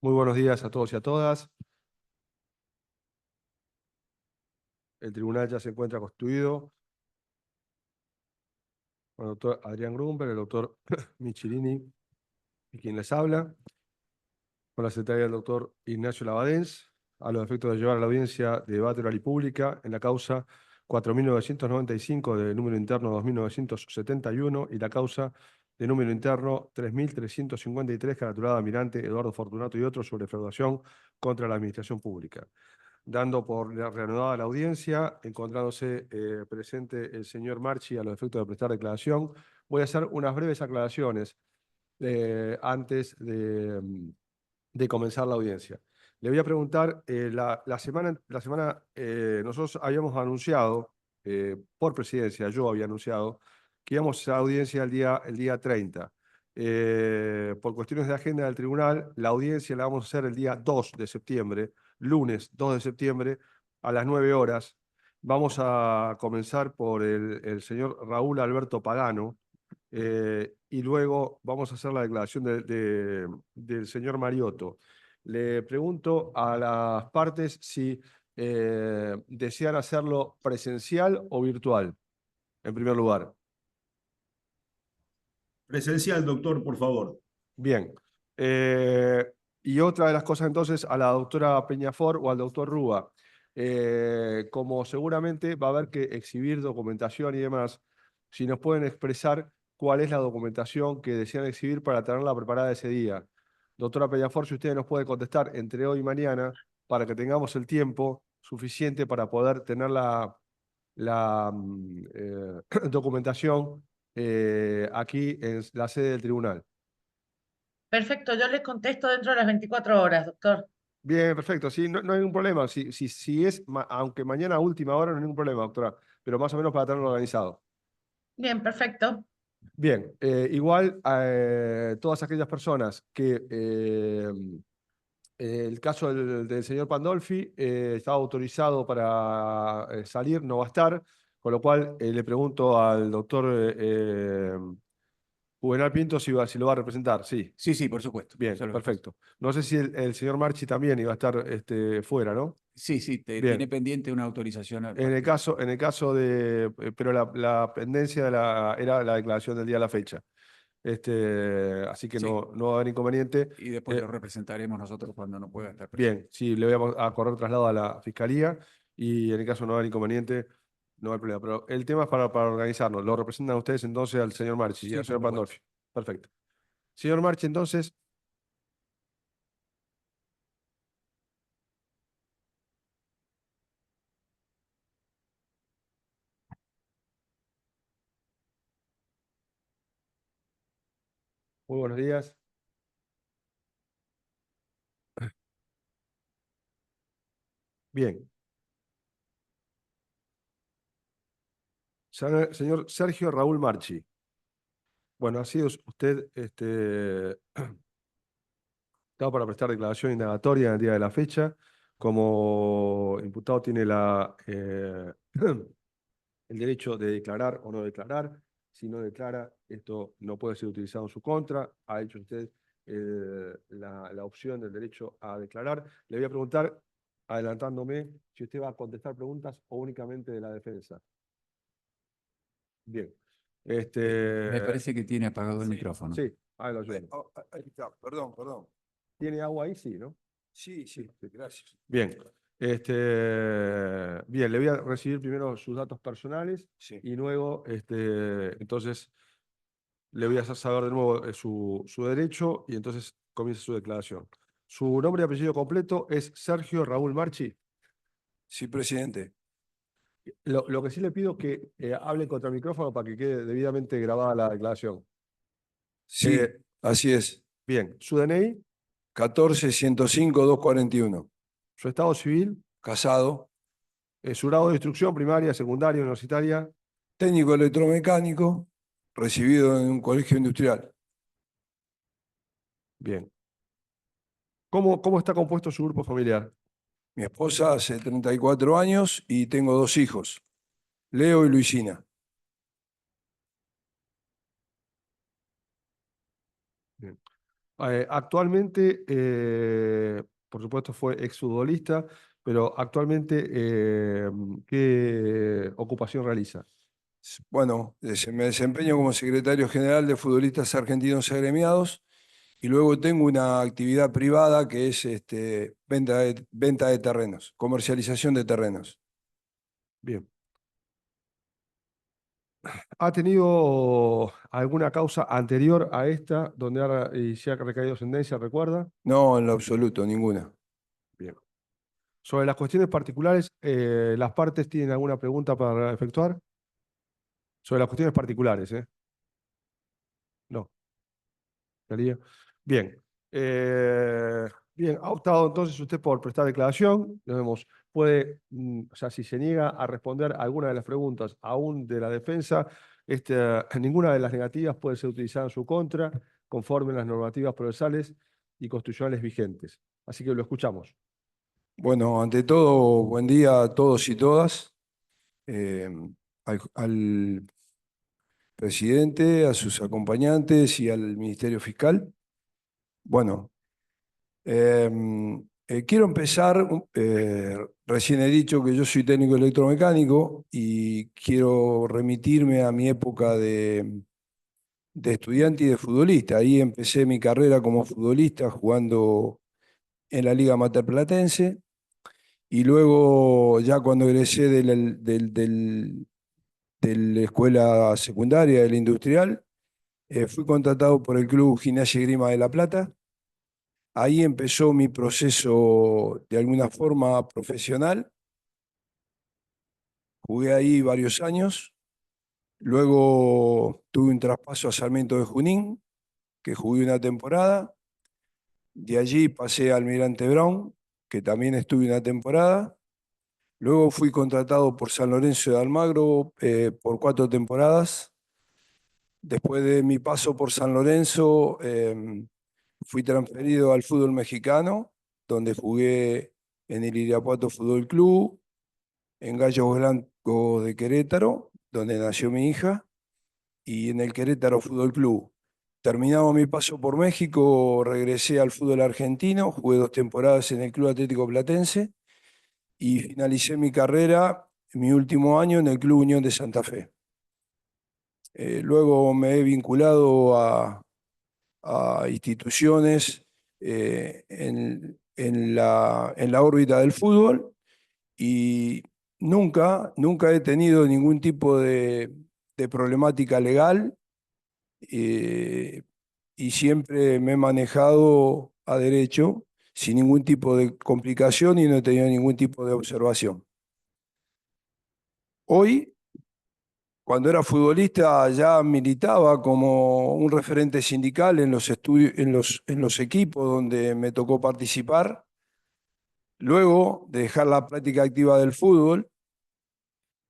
Muy buenos días a todos y a todas. El tribunal ya se encuentra constituido con el doctor Adrián Grunberg, el doctor Michirini y quien les habla, con la secretaria del doctor Ignacio Labadens, a los efectos de llevar a la audiencia de debate oral y pública en la causa 4.995 de número interno 2.971 y la causa de número interno 3.353 caratulada Almirante Eduardo Fortunato y otros sobre defraudación contra la administración pública. Dando por reanudada la audiencia, encontrándose presente el señor Marchi a los efectos de prestar declaración, voy a hacer unas breves aclaraciones antes de comenzar la audiencia. Le voy a preguntar, la semana nosotros habíamos anunciado, por presidencia, yo había anunciado, que íbamos a hacer audiencia el día 30. Por cuestiones de agenda del tribunal, la audiencia la vamos a hacer el día 2 de septiembre, lunes 2 de septiembre, a las 9 horas. Vamos a comenzar por el señor Raúl Alberto Pagano, y luego vamos a hacer la declaración del señor Mariotto. Le pregunto a las partes si desean hacerlo presencial o virtual, en primer lugar. Presencial, doctor, por favor. Bien. Y otra de las cosas entonces a la doctora Peñafor o al doctor Rúa. Como seguramente va a haber que exhibir documentación y demás, si nos pueden expresar cuál es la documentación que desean exhibir para tenerla preparada ese día. Doctora Peñafor, si usted nos puede contestar entre hoy y mañana para que tengamos el tiempo suficiente para poder tener la documentación aquí en la sede del tribunal. Perfecto, yo les contesto dentro de las 24 horas, doctor. Bien, perfecto. Sí, no hay ningún problema. Si es, aunque mañana a última hora, no hay ningún problema, doctora. Pero más o menos para tenerlo organizado. Bien, perfecto. Bien, igual todas aquellas personas que el caso del señor Pandolfi está autorizado para salir, no va a estar, con lo cual le pregunto al doctor Juvenal Pinto si lo va a representar. Sí, Sí, por supuesto. bien, perfecto. No sé si el señor Marchi también iba a estar fuera, ¿no? Sí, Bien. tiene pendiente una autorización. En el caso de, pero la pendencia era la declaración del día de la fecha. Así que Sí. no va a haber inconveniente. Y después lo representaremos nosotros cuando no pueda estar presente. Bien, sí, le voy a correr traslado a la fiscalía y en el caso no va a haber inconveniente, no hay problema. Pero el tema es para organizarnos. Lo representan ustedes entonces al señor Marchi y Sí, al señor por supuesto. Pandolfi. Perfecto. Señor Marchi, entonces. Muy buenos días. Bien. Señor Sergio Raúl Marchi. Bueno, ha sido usted estaba para prestar declaración indagatoria en el día de la fecha. Como imputado tiene el derecho de declarar o no declarar. Si no declara, esto no puede ser utilizado en su contra. Ha hecho usted la opción del derecho a declarar. Le voy a preguntar, adelantándome, si usted va a contestar preguntas o únicamente de la defensa. Bien. Me parece que tiene apagado el micrófono. Sí, ahí lo ayudo. Ahí está, perdón. ¿Tiene agua ahí? Sí, ¿no? Sí, gracias. Bien. Bien, le voy a recibir primero sus datos personales Sí. y luego, entonces, le voy a hacer saber de nuevo su derecho y entonces comienza su declaración. Su nombre y apellido completo es Sergio Raúl Marchi. Sí, presidente. Lo que sí le pido es que hable contra el micrófono para que quede debidamente grabada la declaración. Sí, así es. Bien, su DNI, 14-105-241. su estado civil, Casado. su grado de instrucción primaria, secundaria, universitaria, Técnico electromecánico, recibido en un colegio industrial. bien. ¿Cómo está compuesto su grupo familiar? Mi esposa hace 34 años y tengo 2 hijos, Leo y Luisina. Bien. Actualmente, por supuesto, fue exfutbolista, pero actualmente, ¿qué ocupación realiza? Bueno, me desempeño como secretario general de Futbolistas Argentinos Agremiados y luego tengo una actividad privada que es venta de terrenos, comercialización de terrenos. Bien. ¿Ha tenido alguna causa anterior a esta donde se ha recaído sentencia, recuerda? No, en lo absoluto, ninguna. Bien. Sobre las cuestiones particulares, ¿las partes tienen alguna pregunta para efectuar? Sobre las cuestiones particulares, ¿eh? No. María. Bien. Bien, ha optado entonces usted por prestar declaración. Vemos, puede, o sea, si se niega a responder a alguna de las preguntas, aún de la defensa, ninguna de las negativas puede ser utilizada en su contra, conforme a las normativas procesales y constitucionales vigentes. Así que lo escuchamos. Bueno, ante todo, buen día a todos y todas. Eh, al presidente, a sus acompañantes y al Ministerio Fiscal. Bueno, quiero empezar, recién he dicho que yo soy técnico electromecánico y quiero remitirme a mi época de estudiante y de futbolista. Ahí empecé mi carrera como futbolista jugando en la Liga Materplatense y luego ya cuando egresé de la escuela secundaria, del industrial, fui contratado por el Club Gimnasia y Esgrima de La Plata. Ahí empezó mi proceso de alguna forma profesional. Jugué ahí varios años. Luego tuve un traspaso a Sarmiento de Junín, que jugué una temporada. De allí pasé a Almirante Brown, que también estuve una temporada. Luego fui contratado por San Lorenzo de Almagro por 4 temporadas. Después de mi paso por San Lorenzo, fui transferido al fútbol mexicano, donde jugué en el Irapuato Fútbol Club, en Gallos Blancos de Querétaro, donde nació mi hija, y en el Querétaro Fútbol Club. Terminado mi paso por México, regresé al fútbol argentino, jugué 2 temporadas en el Club Atlético Platense y finalicé mi carrera, mi último año, en el Club Unión de Santa Fe. Luego me he vinculado a instituciones en la órbita del fútbol y nunca he tenido ningún tipo de problemática legal y siempre me he manejado a derecho sin ningún tipo de complicación y no he tenido ningún tipo de observación. Hoy, cuando era futbolista, ya militaba como un referente sindical en los en los equipos donde me tocó participar. Luego de dejar la práctica activa del fútbol,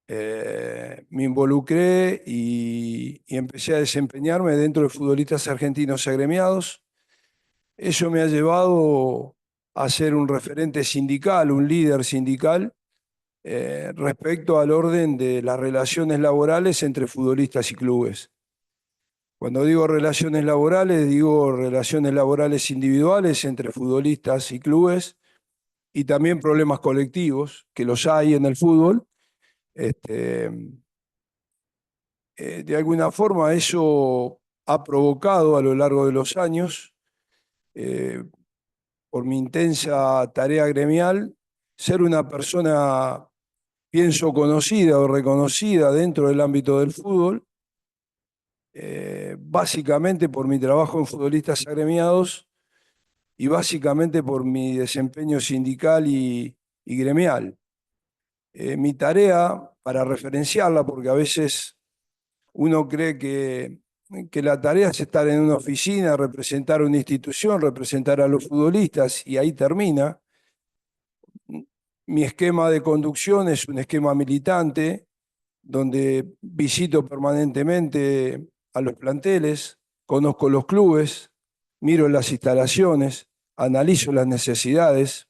me involucré y empecé a desempeñarme dentro de Futbolistas Argentinos Agremiados. Eso me ha llevado a ser un referente sindical, un líder sindical, respecto al orden de las relaciones laborales entre futbolistas y clubes. Cuando digo relaciones laborales individuales entre futbolistas y clubes y también problemas colectivos, que los hay en el fútbol. De alguna forma eso ha provocado a lo largo de los años, por mi intensa tarea gremial, ser una persona, pienso, conocida o reconocida dentro del ámbito del fútbol, básicamente por mi trabajo en Futbolistas Agremiados y básicamente por mi desempeño sindical y gremial. Mi tarea, para referenciarla, porque a veces uno cree que la tarea es estar en una oficina, representar una institución, representar a los futbolistas y ahí termina. Mi esquema de conducción es un esquema militante, donde visito permanentemente a los planteles, conozco los clubes, miro las instalaciones, analizo las necesidades.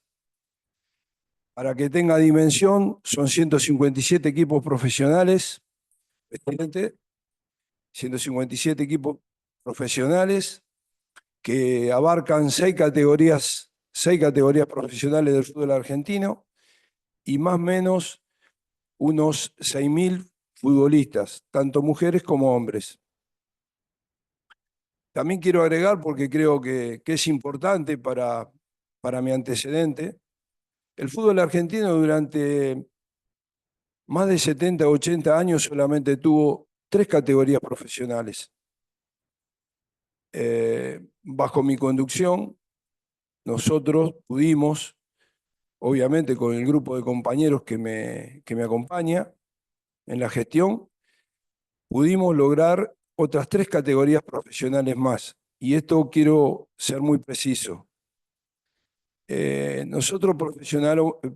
Para que tenga dimensión, son 157 equipos profesionales, 157 equipos profesionales que abarcan 6 categorías profesionales del fútbol argentino y más o menos unos 6.000 futbolistas, tanto mujeres como hombres. También quiero agregar, porque creo que es importante para mi antecedente, el fútbol argentino durante más de 70 o 80 años solamente tuvo 3 categorías profesionales. Bajo mi conducción, nosotros pudimos, obviamente con el grupo de compañeros que me acompaña en la gestión, pudimos lograr otras 3 categorías profesionales más. Y esto quiero ser muy preciso. Nosotros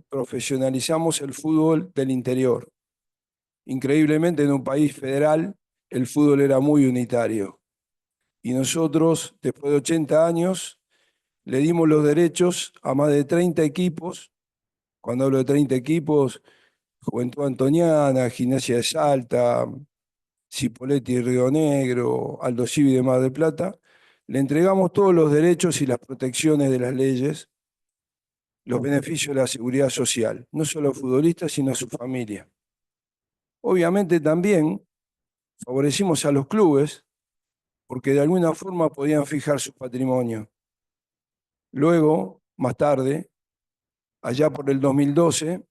profesionalizamos el fútbol del interior. Increíblemente, en un país federal, el fútbol era muy unitario. Y nosotros, después de 80 años, le dimos los derechos a más de 30 equipos. Cuando hablo de 30 equipos, Juventud Antoniana, Gimnasia de Salta, Cipolletti de Río Negro, Aldo Civi de Mar del Plata. Le entregamos todos los derechos y las protecciones de las leyes, los beneficios de la seguridad social, no solo a futbolistas, sino a su familia. Obviamente también favorecimos a los clubes, porque de alguna forma podían fijar su patrimonio. Luego, más tarde, allá por el 2012,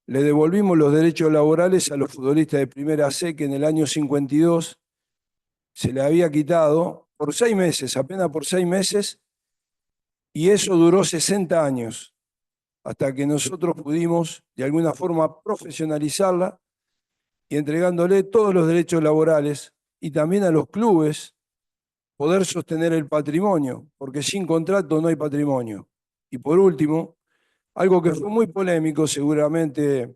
le devolvimos los derechos laborales a los futbolistas de Primera C, que en el año 52 se le había quitado por 6 meses, apenas por 6 meses, y eso duró 60 años, hasta que nosotros pudimos de alguna forma profesionalizarla y entregándole todos los derechos laborales y también a los clubes poder sostener el patrimonio, porque sin contrato no hay patrimonio. Y por último, algo que fue muy polémico, seguramente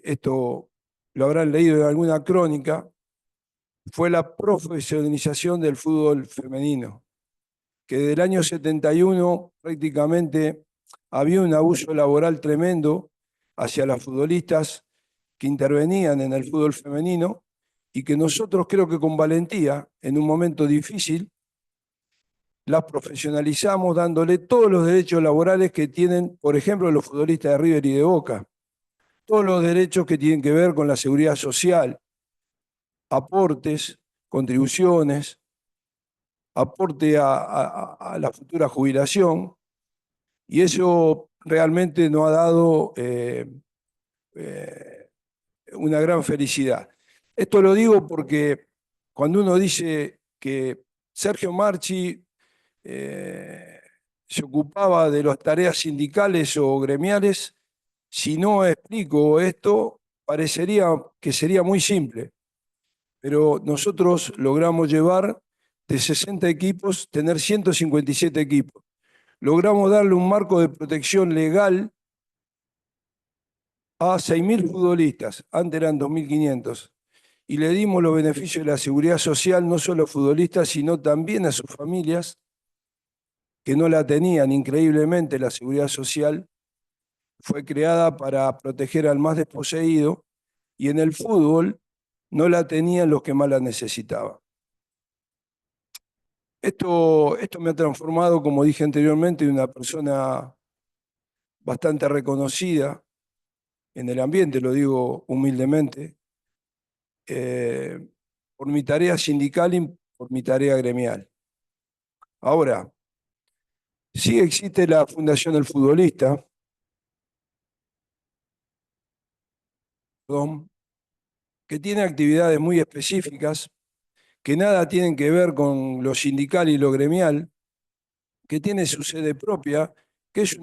esto lo habrán leído en alguna crónica, fue la profesionalización del fútbol femenino, que desde el año 71 prácticamente había un abuso laboral tremendo hacia las futbolistas que intervenían en el fútbol femenino y que nosotros, creo que con valentía, en un momento difícil, las profesionalizamos dándole todos los derechos laborales que tienen, por ejemplo, los futbolistas de River y de Boca. Todos los derechos que tienen que ver con la seguridad social, aportes, contribuciones, aporte a la futura jubilación, y eso realmente nos ha dado una gran felicidad. Esto lo digo porque cuando uno dice que Sergio Marchi se ocupaba de las tareas sindicales o gremiales, si no explico esto, parecería que sería muy simple. Pero nosotros logramos llevar de 60 equipos, tener 157 equipos. Logramos darle un marco de protección legal a 6.000 futbolistas, antes eran 2.500, y le dimos los beneficios de la seguridad social no solo a futbolistas, sino también a sus familias, que no la tenían. Increíblemente, la seguridad social fue creada para proteger al más desposeído, y en el fútbol no la tenían los que más la necesitaban. Esto me ha transformado, como dije anteriormente, en una persona bastante reconocida en el ambiente, lo digo humildemente, por mi tarea sindical y por mi tarea gremial. Ahora, sí existe la Fundación del Futbolista, que tiene actividades muy específicas, que nada tienen que ver con lo sindical y lo gremial, que tiene su sede propia, que es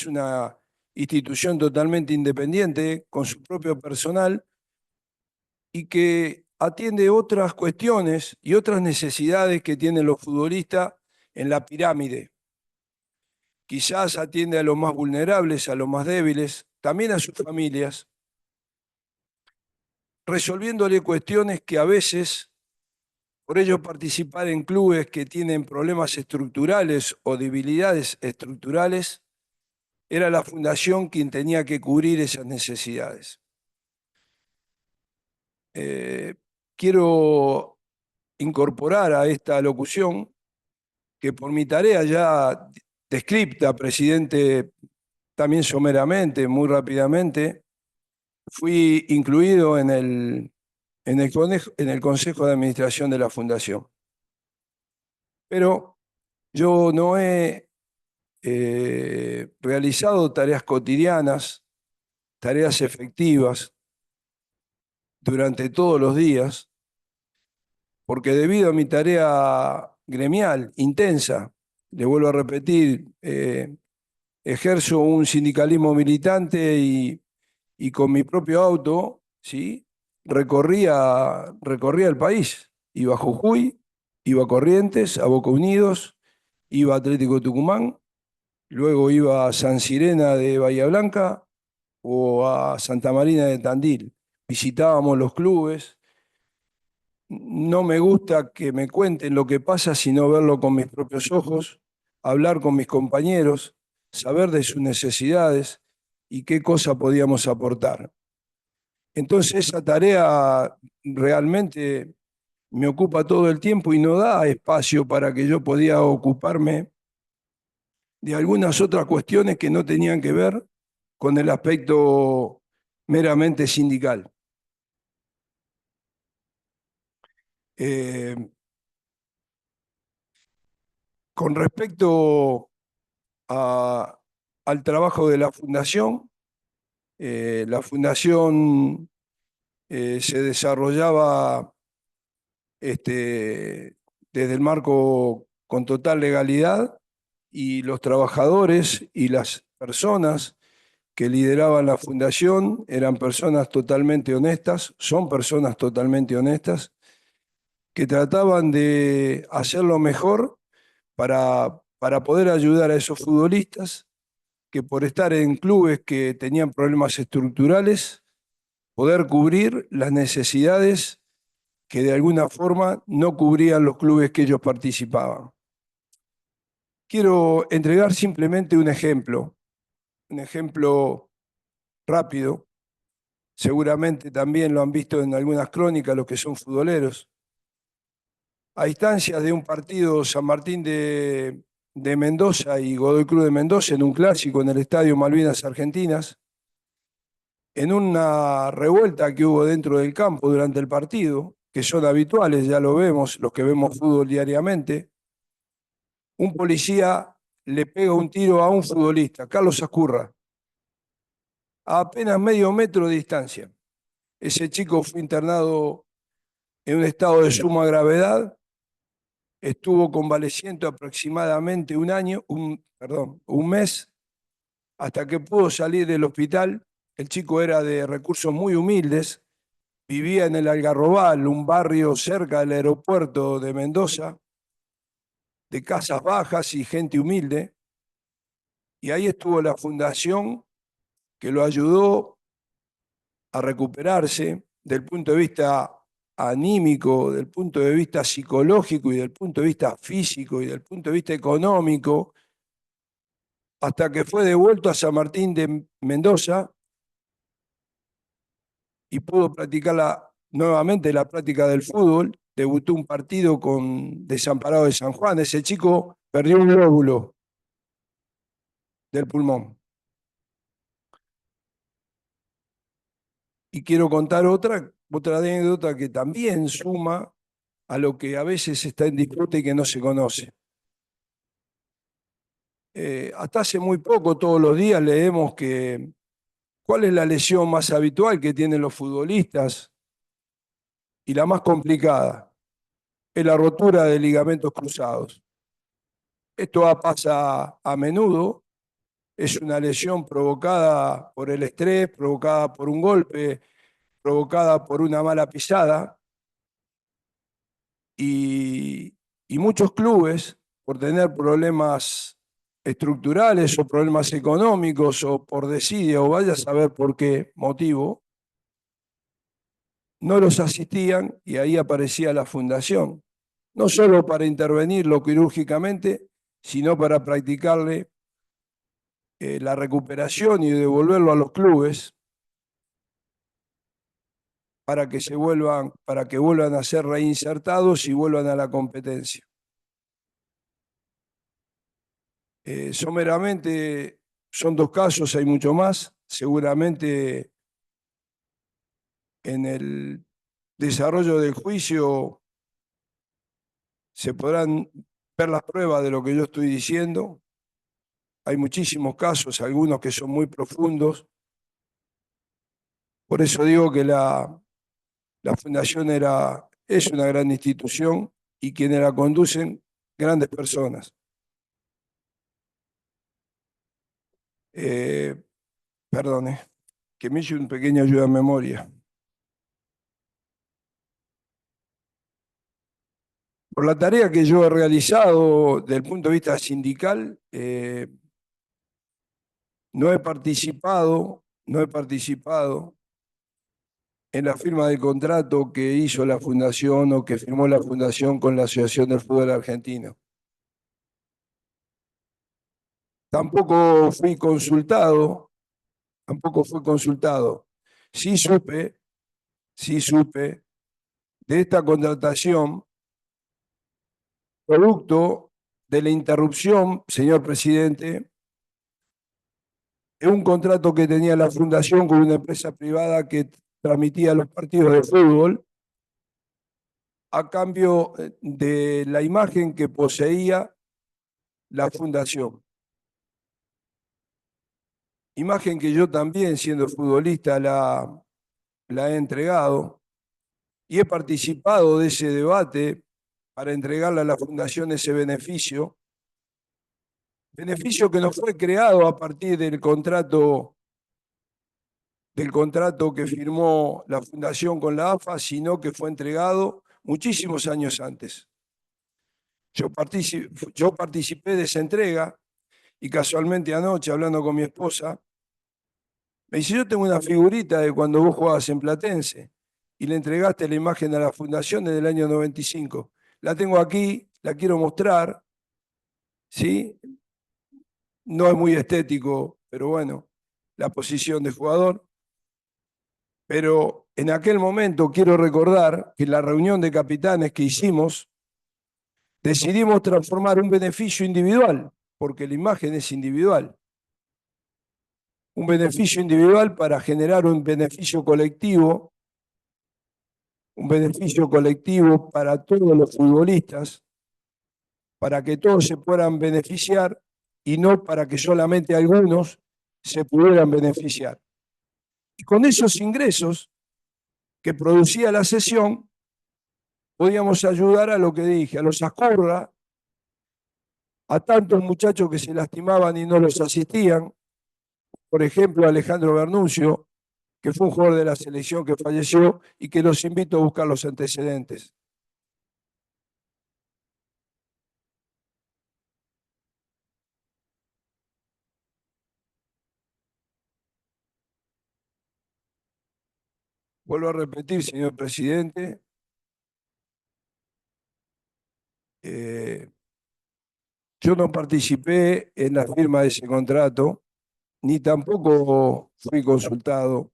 una institución totalmente independiente, con su propio personal, y que atiende otras cuestiones y otras necesidades que tienen los futbolistas en la pirámide. Quizás atiende a los más vulnerables, a los más débiles, también a sus familias, resolviéndole cuestiones que a veces, por ello participar en clubes que tienen problemas estructurales o debilidades estructurales, era la fundación quien tenía que cubrir esas necesidades. Quiero incorporar a esta locución que por mi tarea ya descripta, presidente, también someramente, muy rápidamente, fui incluido en el Consejo de Administración de la Fundación. Pero yo no he realizado tareas cotidianas, tareas efectivas durante todos los días, porque debido a mi tarea gremial intensa, le vuelvo a repetir, ejerzo un sindicalismo militante y con mi propio auto, ¿sí? recorría el país. Iba a Jujuy, iba a Corrientes, a Boca Unidos, iba a Atlético Tucumán, luego iba a San Sirena de Bahía Blanca o a Santa Marina de Tandil. Visitábamos los clubes. No me gusta que me cuenten lo que pasa, sino verlo con mis propios ojos, hablar con mis compañeros, saber de sus necesidades y qué cosa podíamos aportar. Entonces esa tarea realmente me ocupa todo el tiempo y no da espacio para que yo podía ocuparme de algunas otras cuestiones que no tenían que ver con el aspecto meramente sindical. Con respecto al trabajo de la Fundación se desarrollaba desde el marco con total legalidad y los trabajadores y las personas que lideraban la Fundación eran personas totalmente honestas, son personas totalmente honestas, que trataban de hacerlo mejor para poder ayudar a esos futbolistas que por estar en clubes que tenían problemas estructurales, poder cubrir las necesidades que de alguna forma no cubrían los clubes que ellos participaban. Quiero entregar simplemente un ejemplo rápido. Seguramente también lo han visto en algunas crónicas los que son futboleros. A instancias de un partido San Martín de Mendoza y Godoy Cruz de Mendoza en un clásico en el Estadio Malvinas Argentinas, en una revuelta que hubo dentro del campo durante el partido, que son habituales, ya lo vemos, los que vemos fútbol diariamente, un policía le pega un tiro a un futbolista, Carlos Ascurra, a apenas medio metro de distancia. Ese chico fue internado en un estado de suma gravedad, estuvo convaleciente aproximadamente un mes, hasta que pudo salir del hospital. El chico era de recursos muy humildes, vivía en el Algarrobal, un barrio cerca del aeropuerto de Mendoza, de casas bajas y gente humilde. Y ahí estuvo la fundación que lo ayudó a recuperarse del punto de vista anímico, del punto de vista psicológico y del punto de vista físico y del punto de vista económico, hasta que fue devuelto a San Martín de Mendoza y pudo practicar nuevamente la práctica del fútbol. Debutó un partido con Desamparado de San Juan. Ese chico perdió un lóbulo del pulmón. Y quiero contar otra anécdota que también suma a lo que a veces está en disputa y que no se conoce. Hasta hace muy poco, todos los días leemos que cuál es la lesión más habitual que tienen los futbolistas y la más complicada, es la rotura de ligamentos cruzados. Esto pasa a menudo, es una lesión provocada por el estrés, provocada por un golpe, provocada por una mala pisada, y muchos clubes, por tener problemas estructurales o problemas económicos o por desidia o vaya a saber por qué motivo, no los asistían y ahí aparecía la fundación, no solo para intervenirlo quirúrgicamente, sino para practicarle la recuperación y devolverlo a los clubes para que vuelvan a ser reinsertados y vuelvan a la competencia. Someramente son 2 casos, hay mucho más. Seguramente en el desarrollo del juicio se podrán ver las pruebas de lo que yo estoy diciendo. Hay muchísimos casos, algunos que son muy profundos. Por eso digo que la Fundación es una gran institución y quienes la conducen, grandes personas. Perdone, que me hice un pequeño ayuda a memoria. Por la tarea que yo he realizado desde el punto de vista sindical, no he participado en la firma del contrato que hizo la Fundación o que firmó la Fundación con la Asociación del Fútbol Argentino. Tampoco fui consultado. Sí supe de esta contratación producto de la interrupción, señor presidente, en un contrato que tenía la Fundación con una empresa privada que transmitía los partidos de fútbol a cambio de la imagen que poseía la Fundación. Imagen que yo también, siendo futbolista, la he entregado y he participado de ese debate para entregarle a la Fundación ese beneficio que no fue creado a partir del contrato que firmó la Fundación con la AFA, sino que fue entregado muchísimos años antes. Yo participé de esa entrega y casualmente anoche, hablando con mi esposa, me dice, yo tengo una figurita de cuando vos jugabas en Platense y le entregaste la imagen a la Fundación desde el año 95. La tengo aquí, la quiero mostrar, ¿sí? No es muy estético, pero bueno, la posición de jugador. Pero en aquel momento quiero recordar que en la reunión de capitanes que hicimos, decidimos transformar un beneficio individual, porque la imagen es individual. Un beneficio individual para generar un beneficio colectivo para todos los futbolistas, para que todos se puedan beneficiar y no para que solamente algunos se pudieran beneficiar. Y con esos ingresos que producía la sesión, podíamos ayudar a lo que dije, a los Ascurra, a tantos muchachos que se lastimaban y no los asistían, por ejemplo, Alejandro Bernuncio, que fue un jugador de la selección que falleció y que los invito a buscar los antecedentes. Vuelvo a repetir, señor presidente, yo no participé en la firma de ese contrato, ni tampoco fui consultado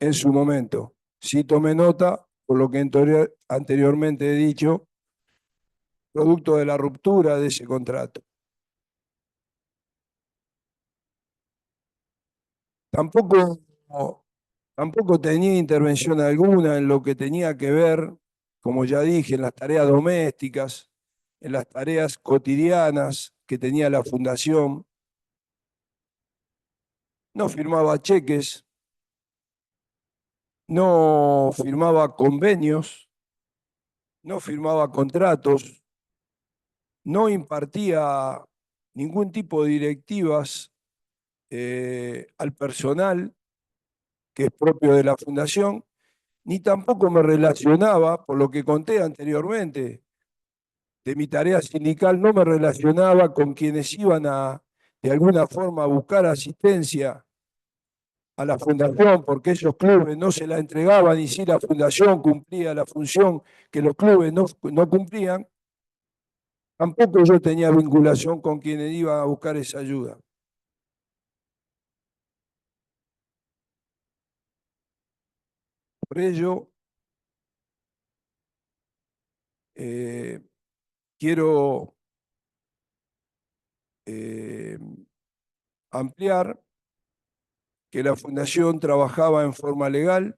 en su momento. Sí tomé nota, por lo que anteriormente he dicho, producto de la ruptura de ese contrato. Tampoco tenía intervención alguna en lo que tenía que ver, como ya dije, en las tareas domésticas, en las tareas cotidianas que tenía la Fundación. No firmaba cheques, no firmaba convenios, no firmaba contratos, no impartía ningún tipo de directivas al personal que es propio de la Fundación, ni tampoco me relacionaba, por lo que conté anteriormente, de mi tarea sindical, no me relacionaba con quienes iban de alguna forma, a buscar asistencia a la Fundación, porque esos clubes no se la entregaban y si la Fundación cumplía la función que los clubes no cumplían, tampoco yo tenía vinculación con quienes iban a buscar esa ayuda. Por Por ello, quiero ampliar que la Fundación trabajaba en forma legal,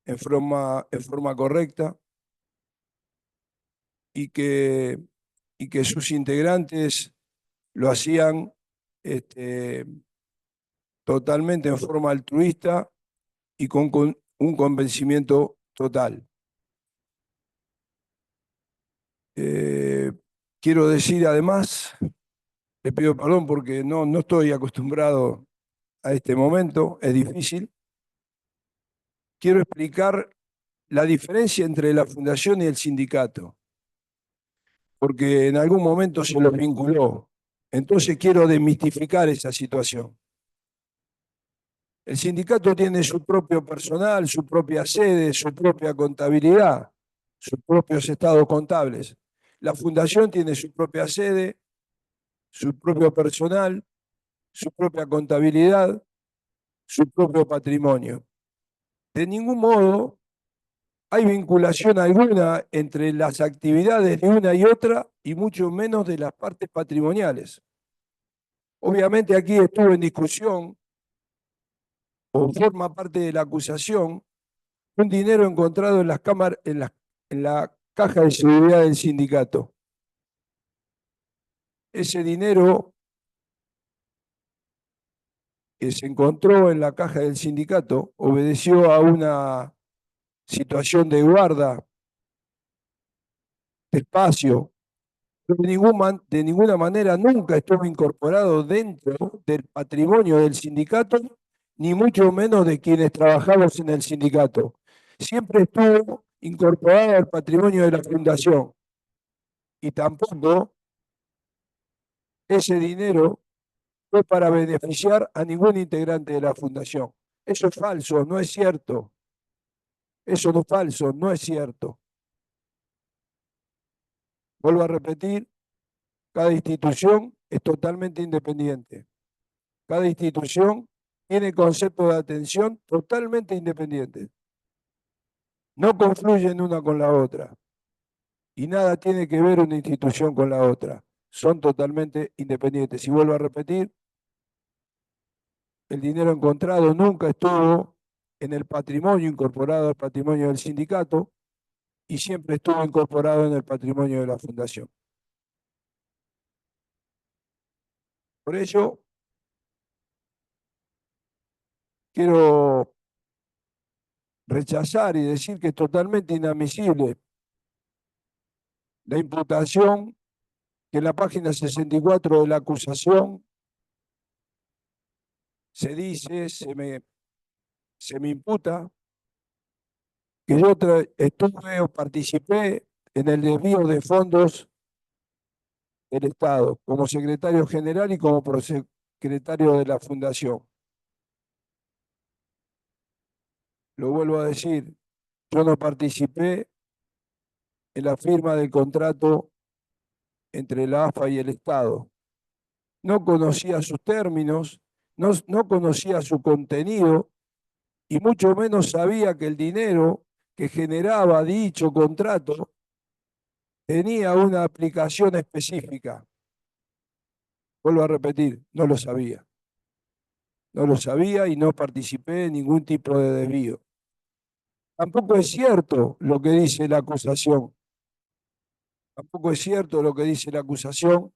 en forma correcta, y que sus integrantes lo hacían totalmente en forma altruista y con un convencimiento total. Quiero decir además, le pido perdón porque no estoy acostumbrado a este momento, es difícil. Quiero explicar la diferencia entre la fundación y el sindicato, porque en algún momento se los vinculó. Entonces quiero desmistificar esa situación. El sindicato tiene su propio personal, su propia sede, su propia contabilidad, sus propios estados contables. La fundación tiene su propia sede, su propio personal, su propia contabilidad, su propio patrimonio. De ningún modo hay vinculación alguna entre las actividades de una y otra, y mucho menos de las partes patrimoniales. Obviamente aquí estuvo en discusión, o forma parte de la acusación, un dinero encontrado en las cámaras, en la caja de seguridad del sindicato. Ese dinero que se encontró en la caja del sindicato obedeció a una situación de guarda, de espacio, pero de ninguna manera nunca estuvo incorporado dentro del patrimonio del sindicato, ni mucho menos de quienes trabajamos en el sindicato. Siempre estuvo incorporado al patrimonio de la fundación, y tampoco ese dinero fue para beneficiar a ningún integrante de la fundación. Eso es falso, no es cierto. Eso no es falso, no es cierto. Vuelvo a repetir, cada institución es totalmente independiente. Cada institución tiene conceptos de atención totalmente independientes. No confluyen una con la otra. Y nada tiene que ver una institución con la otra. Son totalmente independientes. Y vuelvo a repetir, el dinero encontrado nunca estuvo en el patrimonio, incorporado al patrimonio del sindicato, y siempre estuvo incorporado en el patrimonio de la fundación. Por ello, quiero rechazar y decir que es totalmente inadmisible la imputación que en la página 64 de la acusación se dice, se me imputa que yo estuve o participé en el desvío de fondos del Estado como secretario general y como prosecretario de la fundación. Lo vuelvo a decir, yo no participé en la firma del contrato entre la AFA y el Estado. No conocía sus términos, no conocía su contenido, y mucho menos sabía que el dinero que generaba dicho contrato tenía una aplicación específica. Vuelvo a repetir, no lo sabía. No lo sabía y no participé en ningún tipo de desvío. Tampoco es cierto lo que dice la acusación. Tampoco es cierto lo que dice la acusación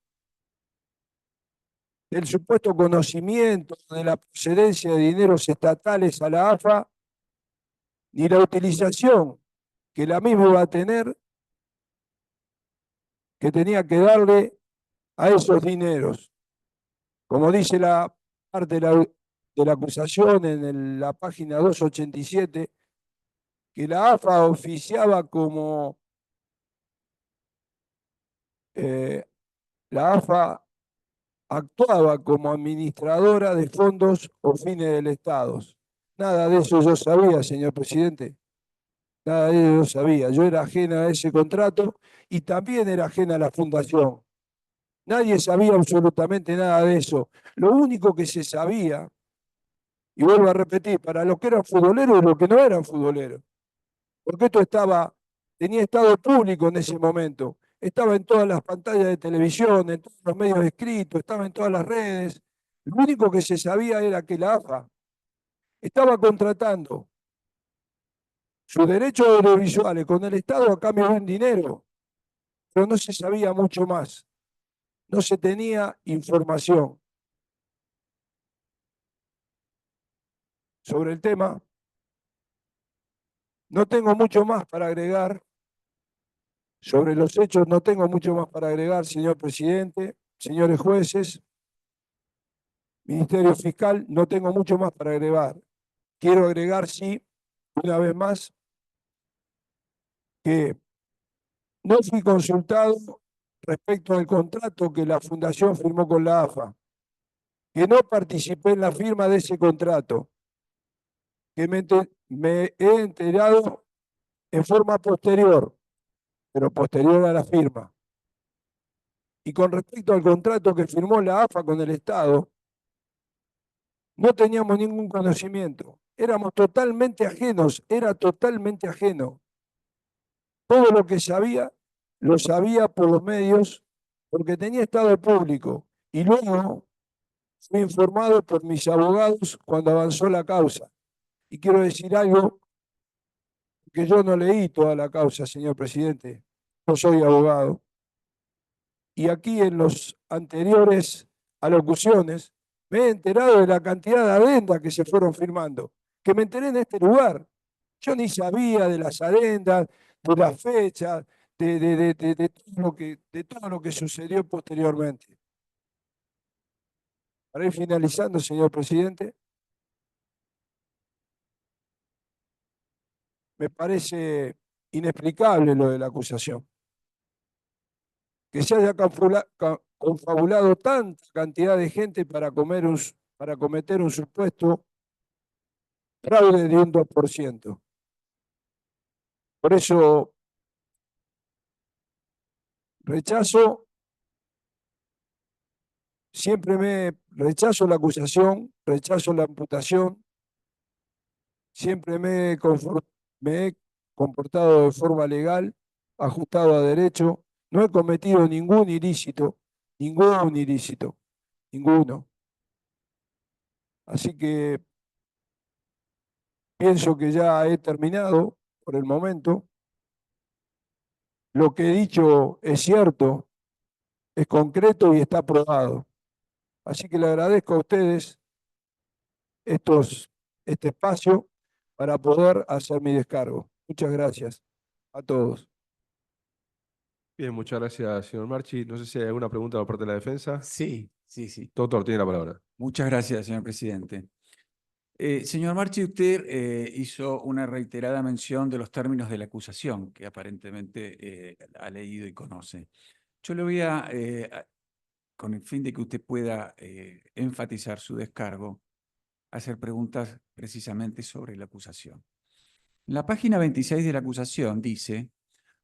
del supuesto conocimiento de la procedencia de dineros estatales a la AFA, ni la utilización que la misma iba a tener, que tenía que darle a esos dineros. Como dice la parte de la acusación en la página 287, que la AFA oficiaba como la AFA actuaba como administradora de fondos o fines del Estado. Nada de eso yo sabía, señor presidente. Nada de eso yo sabía. Yo era ajena a ese contrato y también era ajena a la fundación. Nadie sabía absolutamente nada de eso. Lo único que se sabía Y vuelvo a repetir, para los que eran futboleros y los que no eran futboleros. Porque esto tenía estado público en ese momento. Estaba en todas las pantallas de televisión, en todos los medios escritos, estaba en todas las redes. Lo único que se sabía era que la AFA estaba contratando sus derechos audiovisuales con el Estado a cambio de un dinero, pero no se sabía mucho más. No se tenía información sobre el tema. No tengo mucho más para agregar. Sobre los hechos no tengo mucho más para agregar, señor presidente, señores jueces, Ministerio Fiscal, no tengo mucho más para agregar. Quiero agregar, sí, una vez más, que no fui consultado respecto al contrato que la Fundación firmó con la AFA, que no participé en la firma de ese contrato, que me he enterado en forma posterior, pero posterior a la firma. Y con respecto al contrato que firmó la AFA con el Estado, no teníamos ningún conocimiento. Éramos totalmente ajenos, era totalmente ajeno. Todo lo que sabía, lo sabía por los medios, porque tenía estado público. Y luego fui informado por mis abogados cuando avanzó la causa. Y quiero decir algo, que yo no leí toda la causa, señor presidente. No soy abogado. Y aquí en los anteriores alocuciones me he enterado de la cantidad de adendas que se fueron firmando, que me enteré en este lugar. Yo ni sabía de las adendas, de las fechas, de todo lo que sucedió posteriormente. Para ir finalizando, señor presidente, me parece inexplicable lo de la acusación. Que se haya confabulado tanta cantidad de gente para cometer un supuesto fraude de un 2%. Por eso rechazo la acusación, rechazo la imputación, siempre me he comportado de forma legal, ajustado a derecho, no he cometido ningún ilícito, ninguno. Así que pienso que ya he terminado por el momento. Lo que he dicho es cierto, es concreto y está probado. Así que le agradezco a ustedes este espacio para poder hacer mi descargo. Muchas gracias a todos. Bien, muchas gracias, señor Marchi. No sé si hay alguna pregunta por parte de la defensa. Sí. Doctor, tiene la palabra. Muchas gracias, señor presidente. Señor Marchi, usted hizo una reiterada mención de los términos de la acusación, que aparentemente ha leído y conoce. Yo le voy con el fin de que usted pueda enfatizar su descargo, hacer preguntas precisamente sobre la acusación. En la página 26 de la acusación dice: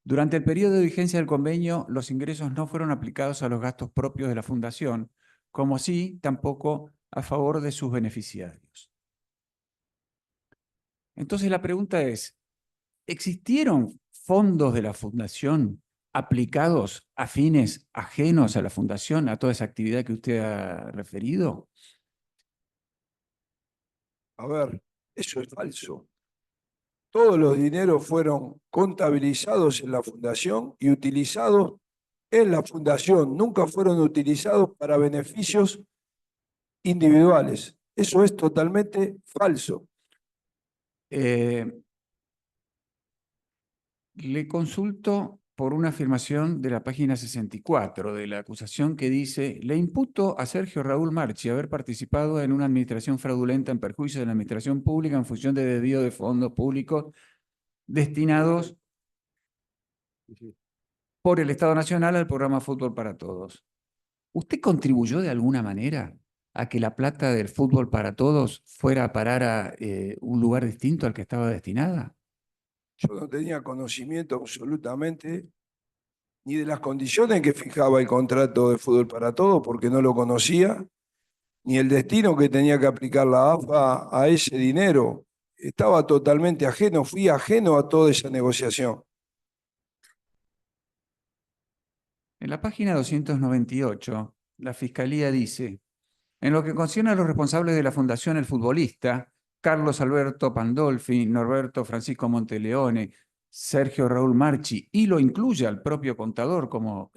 durante el periodo de vigencia del convenio, los ingresos no fueron aplicados a los gastos propios de la Fundación, como sí tampoco a favor de sus beneficiarios. Entonces la pregunta es, ¿existieron fondos de la Fundación aplicados a fines ajenos a la Fundación, a toda esa actividad que usted ha referido? A ver, eso es falso. Todos los dineros fueron contabilizados en la Fundación y utilizados en la Fundación. Nunca fueron utilizados para beneficios individuales. Eso es totalmente falso. Le consulto por una afirmación de la página 64 de la acusación que dice: le imputo a Sergio Raúl Marchi haber participado en una administración fraudulenta en perjuicio de la administración pública en función de desvío de fondos públicos destinados por el Estado Nacional al programa Fútbol para Todos. ¿Usted contribuyó de alguna manera a que la plata del Fútbol para Todos fuera a parar a un lugar distinto al que estaba destinada? Yo no tenía conocimiento absolutamente ni de las condiciones que fijaba el contrato de Fútbol para Todos, porque no lo conocía, ni el destino que tenía que aplicar la AFA a ese dinero. Estaba totalmente ajeno, fui ajeno a toda esa negociación. En la página 298, la Fiscalía dice: en lo que concierne a los responsables de la Fundación El Futbolista, Carlos Alberto Pandolfi, Norberto Francisco Monteleone, Sergio Raúl Marchi, y lo incluye al propio contador como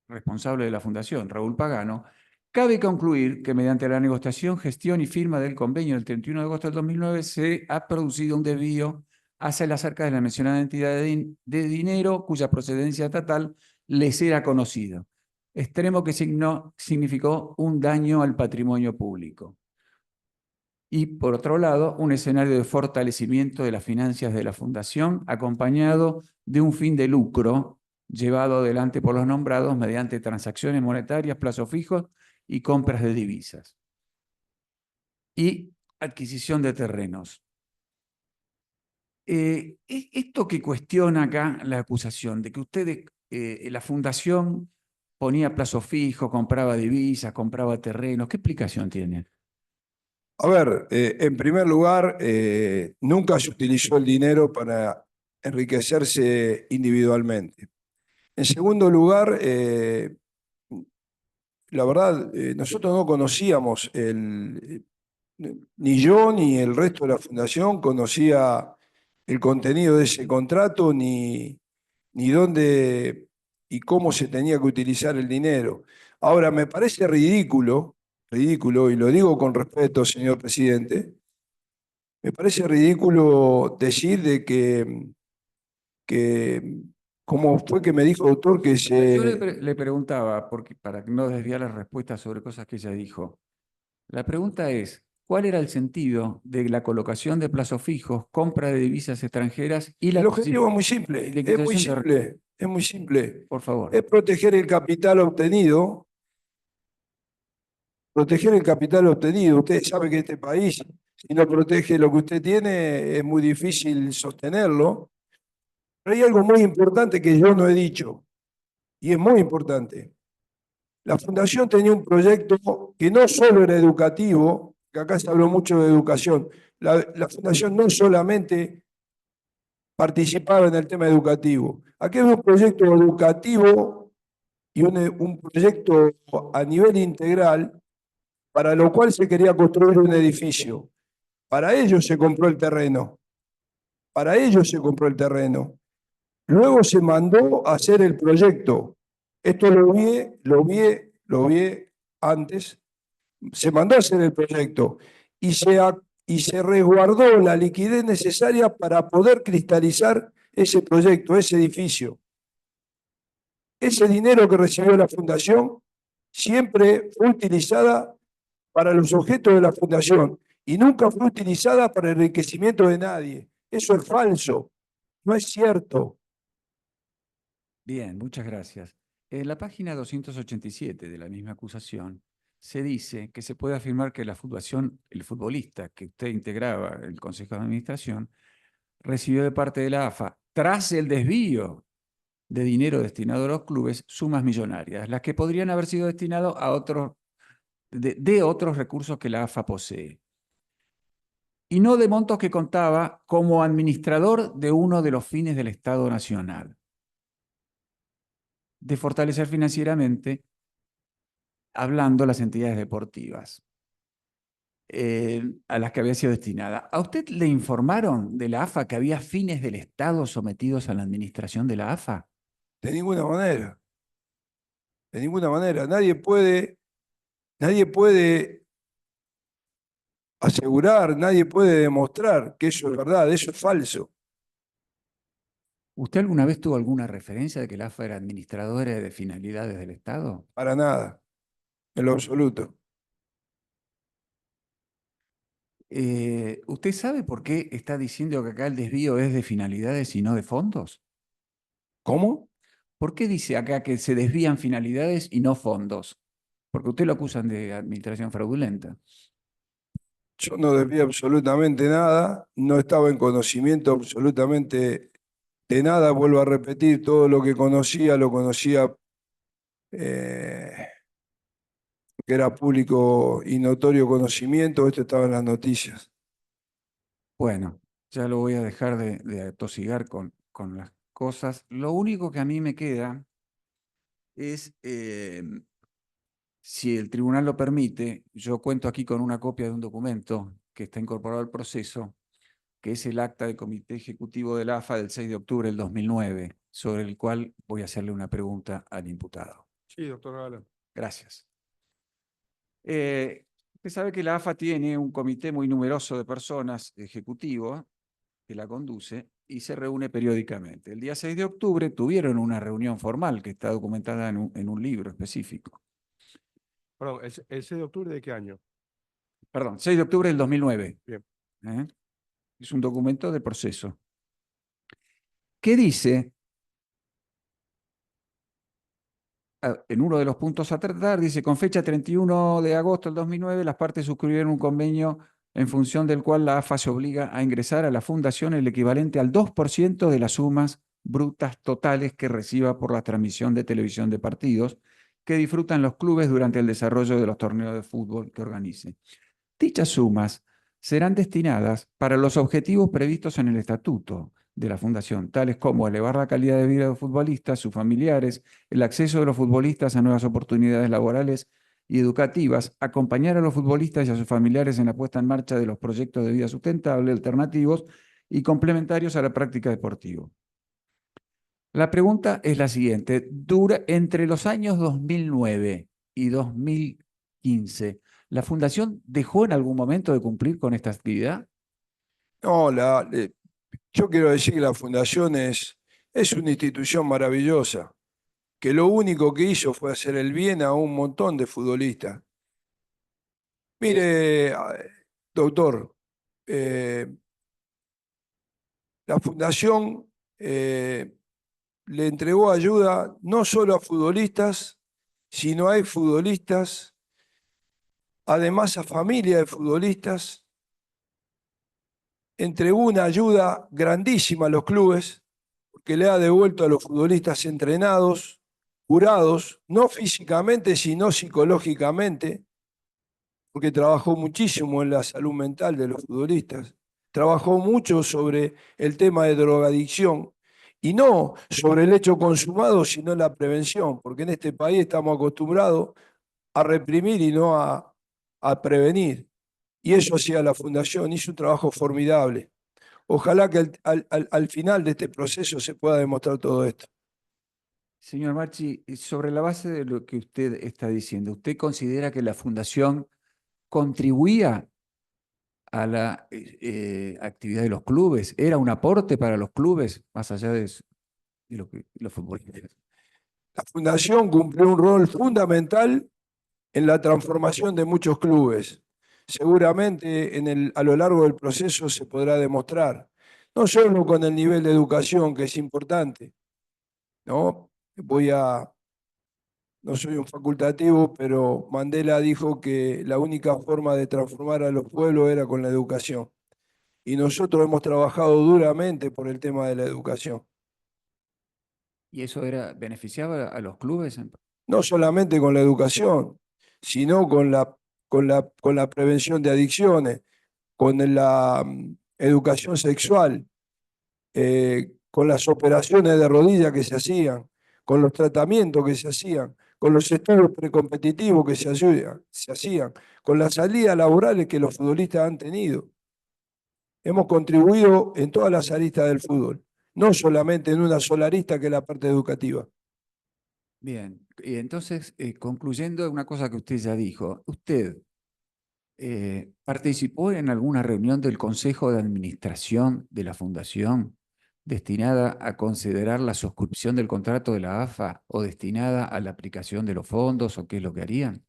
responsable de la Fundación, Raúl Pagano, cabe concluir que mediante la negociación, gestión y firma del convenio del 31 de agosto del 2009 se ha producido un desvío hacia las arcas de la mencionada entidad de dinero cuya procedencia estatal les era conocido, extremo que significó un daño al patrimonio público. Y por otro lado, un escenario de fortalecimiento de las finanzas de la Fundación, acompañado de un fin de lucro llevado adelante por los nombrados mediante transacciones monetarias, plazos fijos y compras de divisas. Y adquisición de terrenos. Esto que cuestiona acá la acusación, de que ustedes, la Fundación ponía plazo fijo, compraba divisas, compraba terrenos, ¿qué explicación tiene? A ver, en primer lugar, nunca se utilizó el dinero para enriquecerse individualmente. En segundo lugar, la verdad, nosotros no conocíamos, ni yo ni el resto de la Fundación conocía el contenido de ese contrato, ni dónde y cómo se tenía que utilizar el dinero. Ahora, me parece ridículo, y lo digo con respeto, señor presidente, me parece ridículo decir de que ¿cómo fue que me dijo, doctor, que Yo se... le preguntaba, porque, para no desviar la respuesta sobre cosas que ella dijo. La pregunta es: ¿cuál era el sentido de la colocación de plazos fijos, compra de divisas extranjeras y la El objetivo es muy y simple, la es muy adquisición de... simple, es muy simple. Por favor. Es proteger el capital obtenido. Proteger el capital obtenido. Usted sabe que este país, si no protege lo que usted tiene, es muy difícil sostenerlo. Pero hay algo muy importante que yo no he dicho, y es muy importante. La Fundación tenía un proyecto que no solo era educativo, que acá se habló mucho de educación. La Fundación no solamente participaba en el tema educativo. Aquí había un proyecto educativo y un proyecto a nivel integral, para lo cual se quería construir un edificio. Para ello se compró el terreno. Para ello se compró el terreno. Luego se mandó a hacer el proyecto. Esto lo vi antes. Se mandó a hacer el proyecto y se resguardó la liquidez necesaria para poder cristalizar ese proyecto, ese edificio. Ese dinero que recibió la Fundación siempre fue utilizada para los objetos de la Fundación y nunca fue utilizada para el enriquecimiento de nadie. Eso es falso, no es cierto. Bien, muchas gracias. En la página 287 de la misma acusación se dice que se puede afirmar que la Fundación, el futbolista que usted integraba el Consejo de Administración, recibió de parte de la AFA, tras el desvío de dinero destinado a los clubes, sumas millonarias, las que podrían haber sido destinadas a otros, de otros recursos que la AFA posee, y no de montos que contaba como administrador de uno de los fines del Estado Nacional, de fortalecer financieramente, hablando las entidades deportivas a las que había sido destinada. ¿A usted le informaron de la AFA que había fines del Estado sometidos a la administración de la AFA? De ninguna manera. De ninguna manera. Nadie puede asegurar, nadie puede demostrar que eso es verdad, eso es falso. ¿Usted alguna vez tuvo alguna referencia de que la AFA era administradora de finalidades del Estado? Para nada, en lo absoluto. ¿Usted sabe por qué está diciendo que acá el desvío es de finalidades y no de fondos? ¿Cómo? ¿Por qué dice acá que se desvían finalidades y no fondos? Porque usted lo acusan de administración fraudulenta. Yo no desvié absolutamente nada, no estaba en conocimiento absolutamente de nada, vuelvo a repetir, todo lo que conocía, lo conocía que era público y notorio conocimiento, esto estaba en las noticias. Bueno, ya lo voy a dejar de atosigar con las cosas. Lo único que a mí me queda es, si el tribunal lo permite, yo cuento aquí con una copia de un documento que está incorporado al proceso, que es el acta del Comité Ejecutivo de la AFA del 6 de octubre del 2009, sobre el cual voy a hacerle una pregunta al imputado. Sí, doctor Gala. Gracias. Usted sabe que la AFA tiene un comité muy numeroso de personas ejecutivo que la conduce y se reúne periódicamente. El día 6 de octubre tuvieron una reunión formal que está documentada en un libro específico. Perdón, ¿el 6 de octubre de qué año? Perdón, 6 de octubre del 2009. Bien. Es un documento de proceso. ¿Qué dice? En uno de los puntos a tratar, dice, con fecha 31 de agosto del 2009, las partes suscribieron un convenio en función del cual la AFA se obliga a ingresar a la fundación el equivalente al 2% de las sumas brutas totales que reciba por la transmisión de televisión de partidos que disfrutan los clubes durante el desarrollo de los torneos de fútbol que organice. Dichas sumas serán destinadas para los objetivos previstos en el estatuto de la Fundación, tales como elevar la calidad de vida de los futbolistas, sus familiares, el acceso de los futbolistas a nuevas oportunidades laborales y educativas, acompañar a los futbolistas y a sus familiares en la puesta en marcha de los proyectos de vida sustentable, alternativos y complementarios a la práctica deportiva. La pregunta es la siguiente. Entre los años 2009 y 2015, ¿la Fundación dejó en algún momento de cumplir con esta actividad? No, yo quiero decir que la Fundación es una institución maravillosa, que lo único que hizo fue hacer el bien a un montón de futbolistas. Mire, doctor, la Fundación le entregó ayuda no solo a futbolistas, sino a exfutbolistas, además a familias de futbolistas. Entregó una ayuda grandísima a los clubes, porque le ha devuelto a los futbolistas entrenados, curados, no físicamente, sino psicológicamente, porque trabajó muchísimo en la salud mental de los futbolistas. Trabajó mucho sobre el tema de drogadicción, y no sobre el hecho consumado, sino la prevención, porque en este país estamos acostumbrados a reprimir y no a prevenir. Y eso hacía la Fundación, hizo un trabajo formidable. Ojalá que al final de este proceso se pueda demostrar todo esto. Señor Marchi, sobre la base de lo que usted está diciendo, ¿usted considera que la Fundación contribuía a la actividad de los clubes? ¿Era un aporte para los clubes, más allá de los futbolistas? La Fundación cumplió un rol fundamental en la transformación de muchos clubes. Seguramente a lo largo del proceso se podrá demostrar, no solo con el nivel de educación, que es importante, ¿no? No soy un facultativo, pero Mandela dijo que la única forma de transformar a los pueblos era con la educación. Y nosotros hemos trabajado duramente por el tema de la educación. ¿Y eso beneficiaba a los clubes? No solamente con la educación, sino con la prevención de adicciones, con la educación sexual, con las operaciones de rodilla que se hacían, con los tratamientos que se hacían, con los estudios precompetitivos que se hacían, con las salidas laborales que los futbolistas han tenido. Hemos contribuido en todas las aristas del fútbol, no solamente en una sola arista que es la parte educativa. Bien, y entonces, concluyendo una cosa que usted ya dijo, ¿usted participó en alguna reunión del Consejo de Administración de la Fundación destinada a considerar la suscripción del contrato de la AFA o destinada a la aplicación de los fondos o qué es lo que harían?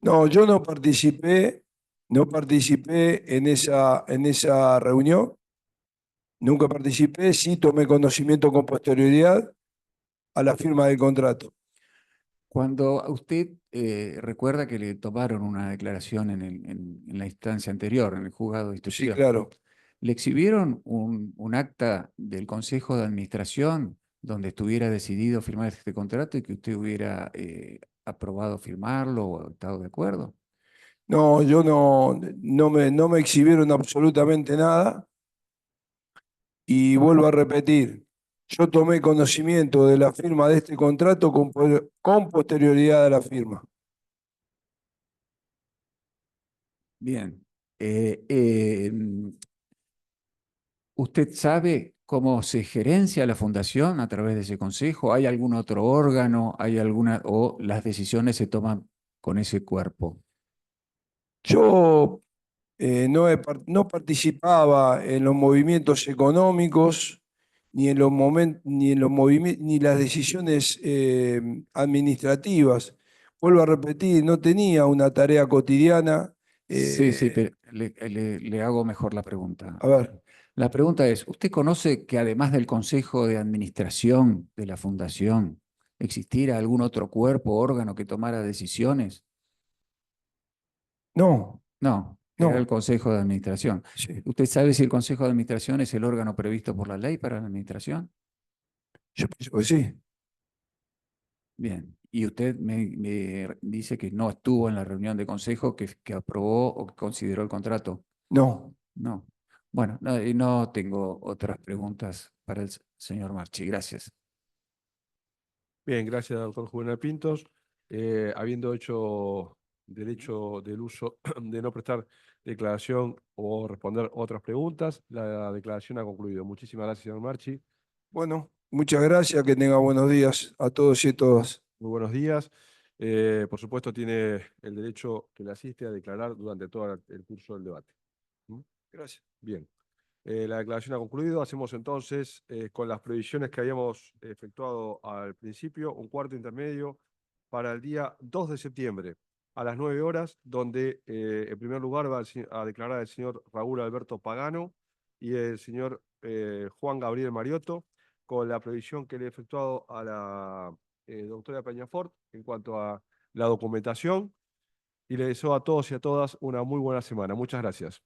No, yo no participé en esa reunión, nunca participé, sí tomé conocimiento con posterioridad a la firma del contrato. Cuando usted recuerda que le tomaron una declaración en la instancia anterior, en el juzgado de Sí, instrucción, claro. ¿le exhibieron un acta del Consejo de Administración donde estuviera decidido firmar este contrato y que usted hubiera aprobado firmarlo o estado de acuerdo? No, yo no me exhibieron absolutamente nada. Y vuelvo a repetir, yo tomé conocimiento de la firma de este contrato con posterioridad a la firma. Bien. ¿Usted sabe cómo se gerencia la fundación a través de ese consejo? ¿Hay algún otro órgano? ¿Hay alguna, o las decisiones se toman con ese cuerpo? Yo no participaba en los movimientos económicos, ni en ni en los ni las decisiones administrativas. Vuelvo a repetir, no tenía una tarea cotidiana. Sí, sí, eh, pero le hago mejor la pregunta. a ver, La pregunta es, ¿usted conoce que además del Consejo de Administración de la Fundación, existiera algún otro cuerpo, órgano que tomara decisiones? no, No, era el no. Consejo de Administración. Sí, ¿Usted sabe si el Consejo de Administración es el órgano previsto por la ley para la administración? yo pienso que sí. Bien. Y usted me dice que no estuvo en la reunión de consejo que aprobó o que consideró el contrato. No. No. Bueno, no, y no tengo otras preguntas para el señor Marchi. Gracias. Bien, gracias, doctor Juvenal Pintos. Habiendo hecho derecho del uso de no prestar declaración o responder otras preguntas, la declaración ha concluido. Muchísimas gracias, señor Marchi. Bueno, muchas gracias, que tenga buenos días a todos y todas. Muy buenos días. Por supuesto, tiene el derecho que le asiste a declarar durante todo el curso del debate. ¿Mm? Gracias. Bien. La declaración ha concluido. Hacemos entonces, con las previsiones que habíamos efectuado al principio, un cuarto intermedio para el día 2 de septiembre a las 9 horas, donde en primer lugar va a declarar el señor Raúl Alberto Pagano y el señor Juan Gabriel Mariotto, con la previsión que le he efectuado a la doctora Peñafort en cuanto a la documentación. Y le deseo a todos y a todas una muy buena semana. Muchas gracias.